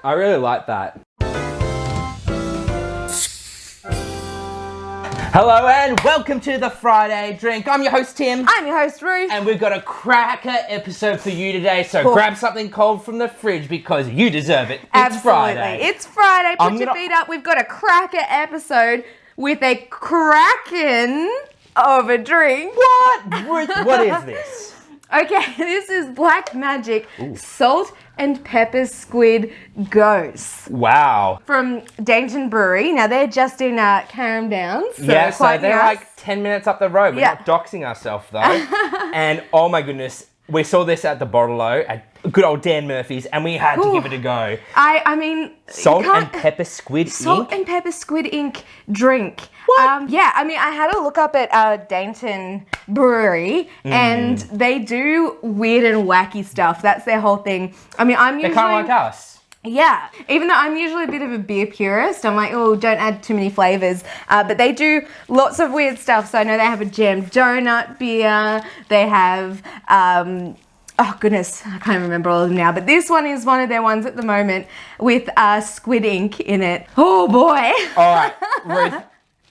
I really like that. Hello and welcome to the Friday Drink. I'm your host Tim. I'm your host Ruth. And we've got a cracker episode for you today, so grab something cold from the fridge because you deserve it. It's Friday. It's Friday. Put your feet up. We've got a cracker episode with a KRAKEN of a drink. What? What is this? Okay, this is Black Magic Salt and Pepper Squid Gose. Wow. From Dainton Brewery. Now, they're just in Carrum Downs. So yeah, quite so they're nice. like 10 minutes up the road. We're not doxing ourselves, though. And, oh my goodness, we saw this at the Bottle-O at good old Dan Murphy's, and we had to give it a go. I mean... Salt and Pepper Squid Salt and Pepper Squid Ink drink. What? Yeah, I mean, I had a look up at Dainton Brewery, and they do weird and wacky stuff. That's their whole thing. I mean, I'm usually... They're kind of like us. Yeah, even though I'm usually a bit of a beer purist, I'm like, oh, don't add too many flavours. But they do lots of weird stuff. So I know they have a jam donut beer. They have... oh goodness, I can't remember all of them now, but this one is one of their ones at the moment with squid ink in it. Oh boy. All right, Ruth,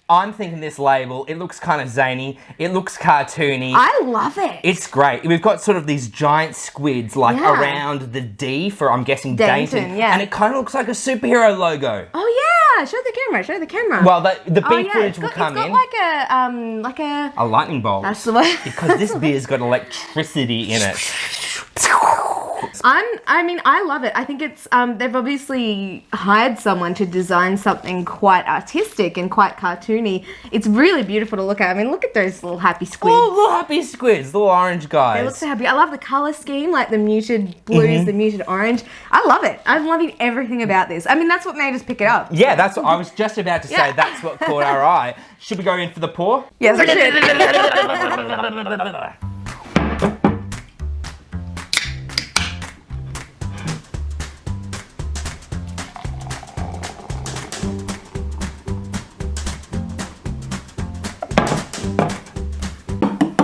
I'm thinking this label, it looks kind of zany, it looks cartoony. I love it. It's great. We've got sort of these giant squids like around the D for, I'm guessing, Dainton. Yeah. And it kind of looks like a superhero logo. Oh yeah, show the camera. Well, the beef footage will come in. It's got like a lightning bolt. That's the way. Because this beer's got electricity in it. I mean, I love it. I think it's, they've obviously hired someone to design something quite artistic and quite cartoony. It's really beautiful to look at. I mean, look at those little happy squids. Oh, little happy squids, little orange guys. They look so happy. I love the colour scheme, like the muted blues, the muted orange. I love it. I'm loving everything about this. I mean, that's what made us pick it up. Yeah, that's what I was just about to say. That's what caught our eye. Should we go in for the pour? Yes, we should.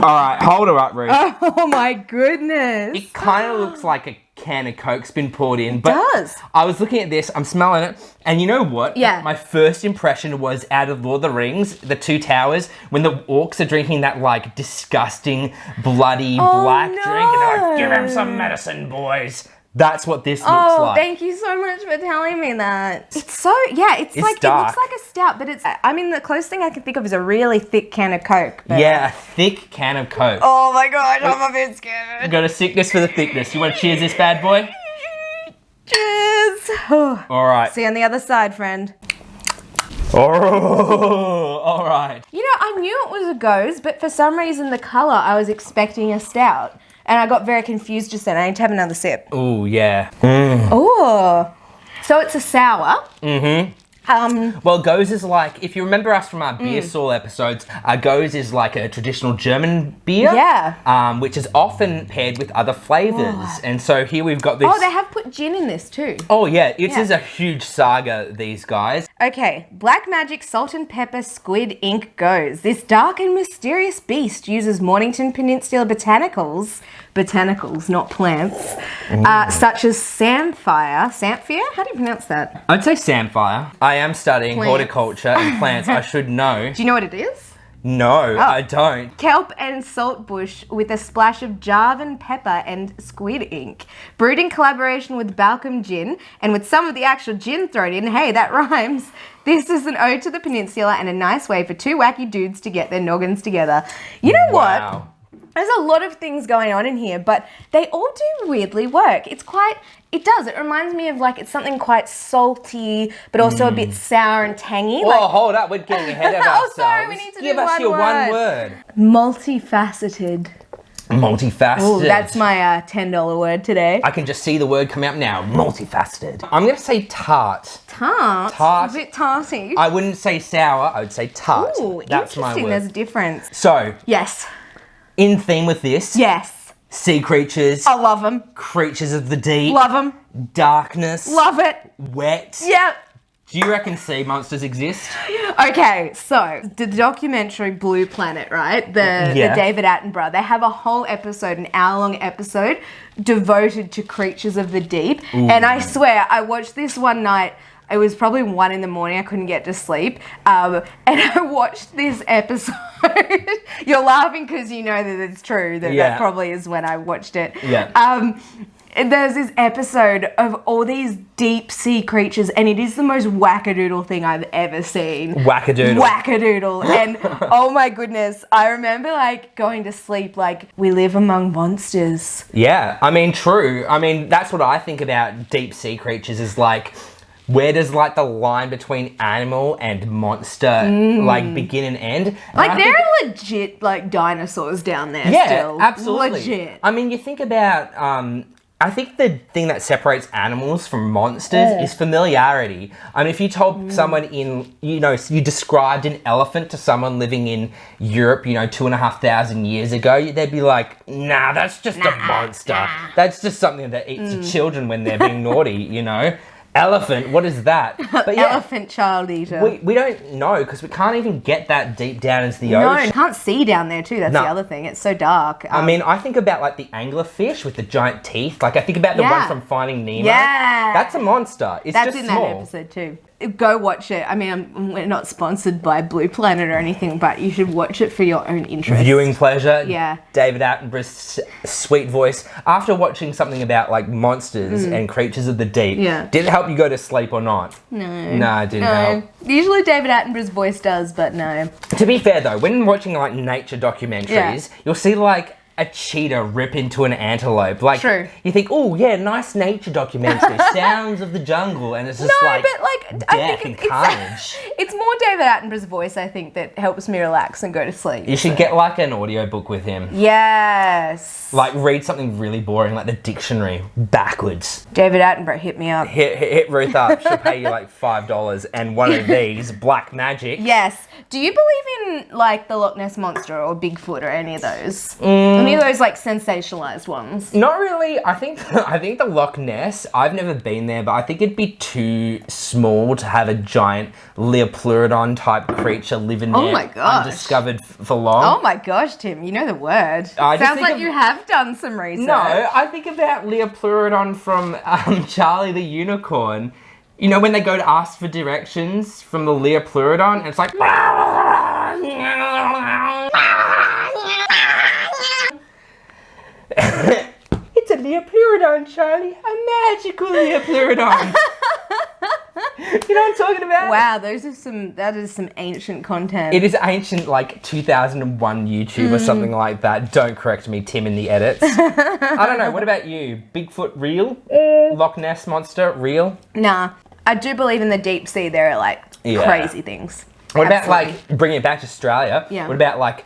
All right, hold her up, Ruth. Oh my goodness. It kind of looks like a can of Coke's been poured in. But it does. I was looking at this, I'm smelling it, and you know what? Yeah. My first impression was out of Lord of the Rings, the Two Towers, when the orcs are drinking that like disgusting, bloody black drink, and they're like, give him some medicine, boys. That's what this looks like. Oh, thank you so much for telling me that. It's so, it's like, dark. it looks like a stout, but it's, I mean, the closest thing I can think of is a really thick can of Coke. But... Yeah, a thick can of Coke. Oh my gosh, I'm a bit scared. Got a sickness for the thickness. You want to cheers this bad boy? Cheers. All right. See you on the other side, friend. Oh, all right. You know, I knew it was a Gose, but for some reason the colour, I was expecting a stout. And I got very confused just then. I need to have another sip. Oh, yeah. Oh. So it's a sour. Mm-hmm. Well, Gose is like, if you remember us from our beer stall episodes, Gose is like a traditional German beer. Yeah. Which is often paired with other flavours. Oh. And so here we've got this. Oh, they have put gin in this too. Oh, yeah. It is a huge saga, these guys. Okay. Black Magic Salt and Pepper Squid Ink Gose. This dark and mysterious beast uses Mornington Peninsula botanicals, not plants, such as samphire. Samphire? How do you pronounce that? I'd say samphire. I am studying horticulture and plants. I should know. Do you know what it is? No, I don't. Kelp and saltbush with a splash of Javan pepper and squid ink. Brewed in collaboration with Balcombe Gin and with some of the actual gin thrown in. Hey, that rhymes. This is an ode to the peninsula and a nice way for two wacky dudes to get their noggins together. You know what? There's a lot of things going on in here, but they all do weirdly work. It does. It reminds me of like, it's something quite salty, but also a bit sour and tangy. Whoa, hold up. We're getting ahead of ourselves. Oh, sorry. We need to Give us your one word. Multifaceted. Multifaceted. Ooh, that's my $10 word today. I can just see the word come out now. Multifaceted. I'm going to say tart. Tart? Tart. A bit tarty. I wouldn't say sour. I would say tart. Ooh, that's my interesting. word. There's a difference. So. Yes. In theme with this. Yes. Sea creatures. I love them. Creatures of the deep. Love them. Darkness. Love it. Wet. Yep. Do you reckon sea monsters exist? Okay, so the documentary Blue Planet, right? The David Attenborough, they have a whole episode, an hour-long episode devoted to creatures of the deep. Ooh. And I swear, I watched this one night. It was probably 1 a.m. I couldn't get to sleep. And I watched this episode. You're laughing because you know that it's true. That probably is when I watched it. Yeah. And there's this episode of all these deep sea creatures, and it is the most wackadoodle thing I've ever seen. Wackadoodle. Wackadoodle. And oh my goodness, I remember like going to sleep like, we live among monsters. Yeah, I mean, true. I mean, that's what I think about deep sea creatures is like, where does like the line between animal and monster like begin and end? Like there are legit like dinosaurs down there still. Yeah, absolutely. Legit. I mean, you think about, I think the thing that separates animals from monsters is familiarity. I mean, if you told someone you described an elephant to someone living in Europe, 2,500 years ago, they'd be like, nah, that's just a monster. Nah. That's just something that eats children when they're being naughty, Elephant, what is that? But yeah, elephant child eater. We don't know because we can't even get that deep down into the ocean. No, you can't see down there too. That's the other thing. It's so dark. I mean, I think about like the anglerfish with the giant teeth. Like I think about the one from Finding Nemo. Yeah. That's a monster. It's That's just in small. that episode too. Go watch it. I mean, we're not sponsored by Blue Planet or anything, but you should watch it for your own interest. Viewing pleasure. Yeah. David Attenborough's sweet voice. After watching something about like monsters and creatures of the deep, did it help you go to sleep or not? No. No, it didn't help. Usually David Attenborough's voice does, but no. To be fair though, when watching like nature documentaries, you'll see like a cheetah rip into an antelope. Like, true. You think, oh yeah, nice nature documentary, sounds of the jungle, and it's just but like, I think and carnage. It's more David Attenborough's voice, I think, that helps me relax and go to sleep. You should get like an audiobook with him. Yes. Like read something really boring, like the dictionary backwards. David Attenborough, hit me up. Hit Ruth up. She'll pay you like $5 and one of these, Black Magic. Yes. Do you believe in like the Loch Ness Monster or Bigfoot or any of those? Any of those like sensationalized ones? Not really. I think the Loch Ness, I've never been there, but I think it'd be too small to have a giant Leopleurodon type creature living there. Oh my gosh. Undiscovered for long. Oh my gosh, Tim, you know the word. Sounds like you have done some research. No, I think about Leopleurodon from Charlie the Unicorn. You know when they go to ask for directions from the Leopleurodon, and it's like... It's a Leopleurodon, Charlie. A magical Leopleurodon. You know what I'm talking about? Wow, that is some ancient content. It is ancient, like 2001 YouTube or something like that. Don't correct me, Tim, in the edits. I don't know. What about you? Bigfoot real? Loch Ness Monster real? Nah. I do believe in the deep sea there are like crazy things. What about like, bringing it back to Australia, Yeah. what about like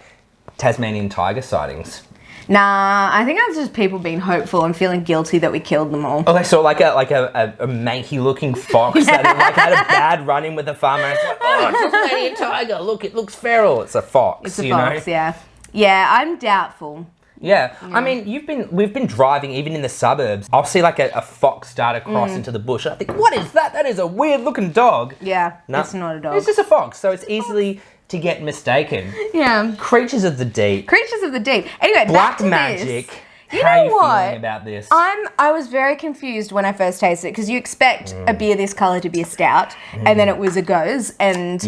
Tasmanian tiger sightings? Nah, I think that's just people being hopeful and feeling guilty that we killed them all. Oh, they saw like a manky looking fox that had a bad run in with a farmer. And it's like, oh, it's a Tasmanian tiger. Look, it looks feral. It's a fox. It's a fox, yeah. Yeah, I'm doubtful. Yeah. I mean, we've been driving even in the suburbs. I'll see like a fox start across into the bush. I think, what is that? That is a weird looking dog. Yeah, it's not a dog. It's just a fox, so it's easily to get mistaken. Yeah. Creatures of the deep. Creatures of the deep. Anyway, Black back to magic. This. How are you feeling about this? I was very confused when I first tasted it because you expect a beer this colour to be a stout, and then it was a Gose, and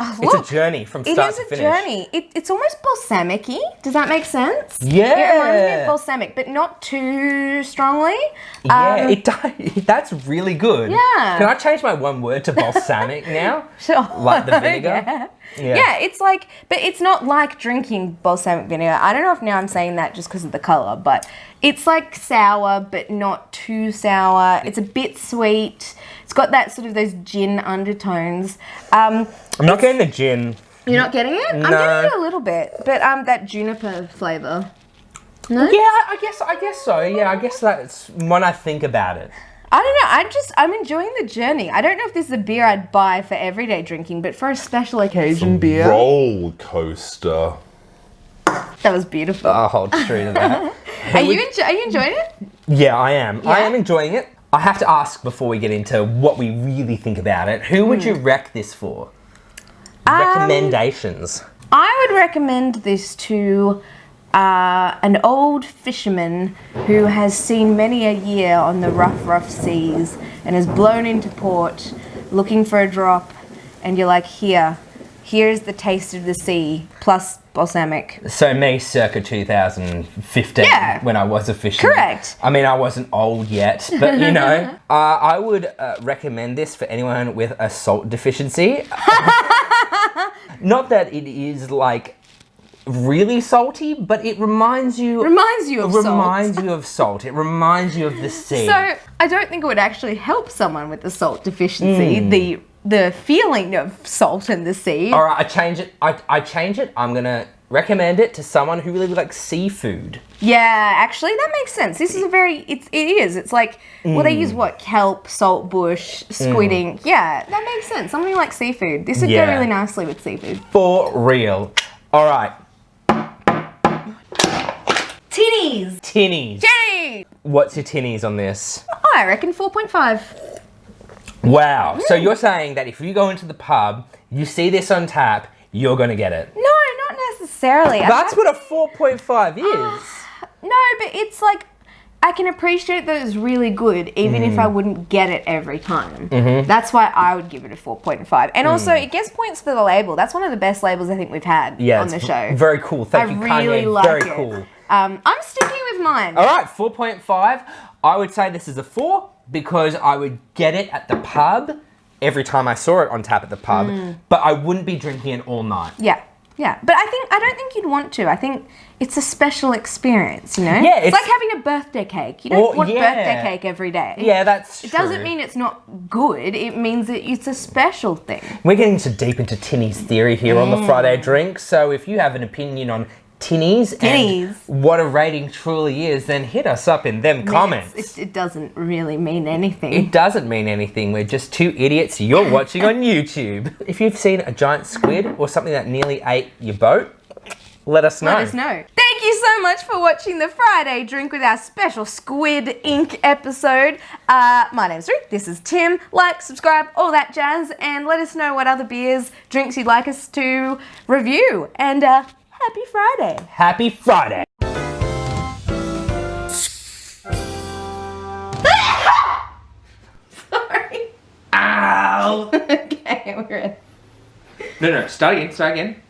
It's a journey from start to finish. It is a journey. It's almost balsamic-y. Does that make sense? Yeah. It reminds me of balsamic, but not too strongly. Yeah, it does. That's really good. Yeah. Can I change my one word to balsamic now? Sure. Like the vinegar? Yeah, it's like, but it's not like drinking balsamic vinegar. I don't know if now I'm saying that just because of the colour, but it's like sour, but not too sour. It's a bit sweet. It's got that sort of those gin undertones. I'm not getting the gin. You're not getting it? No. I'm getting it a little bit, but that juniper flavour. No? Yeah, I guess so. Yeah, I guess that's when I think about it. I don't know. I'm enjoying the journey. I don't know if this is a beer I'd buy for everyday drinking, but for a special occasion beer. Roller coaster. That was beautiful. I'll hold true to that. Are you enjoying it? Yeah, I am. Yeah? I am enjoying it. I have to ask before we get into what we really think about it. Who would you rec this for? Recommendations. I would recommend this to an old fisherman who has seen many a year on the rough seas and has blown into port looking for a drop, and you're like, here's the taste of the sea plus balsamic. So me circa 2015 when I was a fisherman. Correct. I mean, I wasn't old yet, but you know. I would recommend this for anyone with a salt deficiency. Not that it is like really salty, but it reminds you of salt. It reminds you of the sea. So I don't think it would actually help someone with the salt deficiency. The feeling of salt in the sea. All right, I change it. I change it. I'm gonna recommend it to someone who really likes seafood. Yeah, actually, that makes sense. This is it is. It's like, well, they use what? Kelp, saltbush, squid ink. Yeah, that makes sense. Something like seafood. This would go really nicely with seafood. For real. All right. Tinnies. Tinnies. What's your tinnies on this? I reckon 4.5. Wow. So you're saying that if you go into the pub, you see this on tap, you're going to get it? No, not necessarily. That's what a 4.5 is. No, but it's like, I can appreciate that it's really good, even if I wouldn't get it every time. That's why I would give it a 4.5. And also, it gets points for the label. That's one of the best labels I think we've had on the show. Very cool. Thank you, I really Kanye. like Very it. cool. I'm sticking with mine. All right, 4.5. I would say this is a 4 because I would get it at the pub every time I saw it on tap at the pub, but I wouldn't be drinking it all night. Yeah. But I don't think you'd want to. I think it's a special experience, you know? Yeah, it's like having a birthday cake. You don't want birthday cake every day. Yeah, that's true. It doesn't mean it's not good. It means that it's a special thing. We're getting deep into Tinny's theory here on the Friday drink, so if you have an opinion on Tinnies and what a rating truly is, then hit us up in them comments. It doesn't really mean anything. It doesn't mean anything. We're just two idiots you're watching on YouTube. If you've seen a giant squid or something that nearly ate your boat, let us know. Let us know. Thank you so much for watching the Friday drink with our special Squid Ink episode. My name's Ruth. This is Tim. Like, subscribe, all that jazz, and let us know what other beers, drinks you'd like us to review. And happy Friday. Happy Friday. Sorry. Ow. Okay, we're in. No, start again.